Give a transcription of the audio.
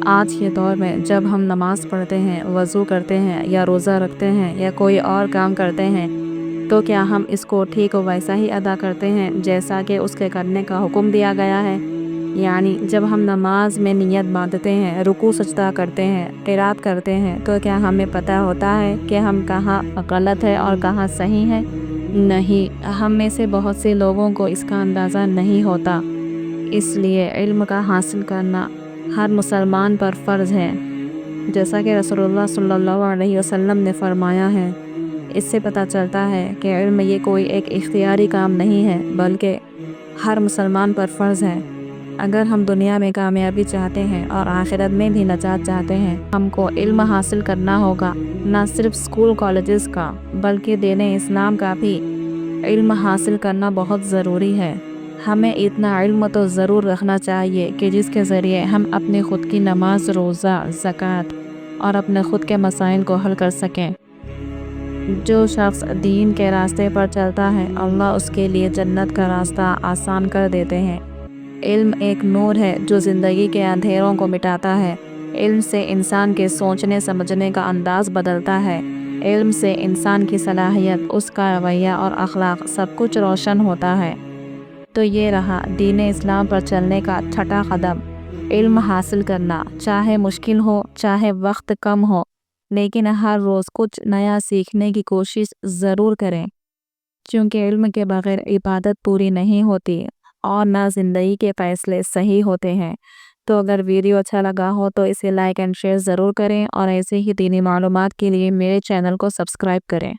آج کے دور میں جب ہم نماز پڑھتے ہیں، وضو کرتے ہیں یا روزہ رکھتے ہیں یا کوئی اور کام کرتے ہیں تو کیا ہم اس کو ٹھیک ویسا ہی ادا کرتے ہیں جیسا کہ اس کے کرنے کا حکم دیا گیا ہے؟ یعنی جب ہم نماز میں نیت باندھتے ہیں، رکوع سجدہ کرتے ہیں، قرات کرتے ہیں تو کیا ہمیں پتہ ہوتا ہے کہ ہم کہاں غلط ہے اور کہاں صحیح ہے؟ نہیں، ہم میں سے بہت سے لوگوں کو اس کا اندازہ نہیں ہوتا۔ اس لیے علم کا حاصل کرنا ہر مسلمان پر فرض ہے، جیسا کہ رسول اللہ صلی اللہ علیہ وسلم نے فرمایا ہے۔ اس سے پتہ چلتا ہے کہ علم یہ کوئی ایک اختیاری کام نہیں ہے بلکہ ہر مسلمان پر فرض ہے۔ اگر ہم دنیا میں کامیابی چاہتے ہیں اور آخرت میں بھی نجات چاہتے ہیں، ہم کو علم حاصل کرنا ہوگا، نہ صرف اسکول کالجز کا بلکہ دین اسلام کا بھی علم حاصل کرنا بہت ضروری ہے۔ ہمیں اتنا علم تو ضرور رکھنا چاہیے کہ جس کے ذریعے ہم اپنے خود کی نماز، روزہ، زکوٰۃ اور اپنے خود کے مسائل کو حل کر سکیں۔ جو شخص دین کے راستے پر چلتا ہے، اللہ اس کے لیے جنت کا راستہ آسان کر دیتے ہیں۔ علم ایک نور ہے جو زندگی کے اندھیروں کو مٹاتا ہے۔ علم سے انسان کے سوچنے سمجھنے کا انداز بدلتا ہے۔ علم سے انسان کی صلاحیت، اس کا رویہ اور اخلاق سب کچھ روشن ہوتا ہے۔ تو یہ رہا دین اسلام پر چلنے کا چھٹا قدم، علم حاصل کرنا، چاہے مشکل ہو، چاہے وقت کم ہو، لیکن ہر روز کچھ نیا سیکھنے کی کوشش ضرور کریں، کیونکہ علم کے بغیر عبادت پوری نہیں ہوتی اور نہ زندگی کے فیصلے صحیح ہوتے ہیں۔ تو اگر ویڈیو اچھا لگا ہو تو اسے لائک اینڈ شیئر ضرور کریں، اور ایسے ہی دینی معلومات کے لیے میرے چینل کو سبسکرائب کریں۔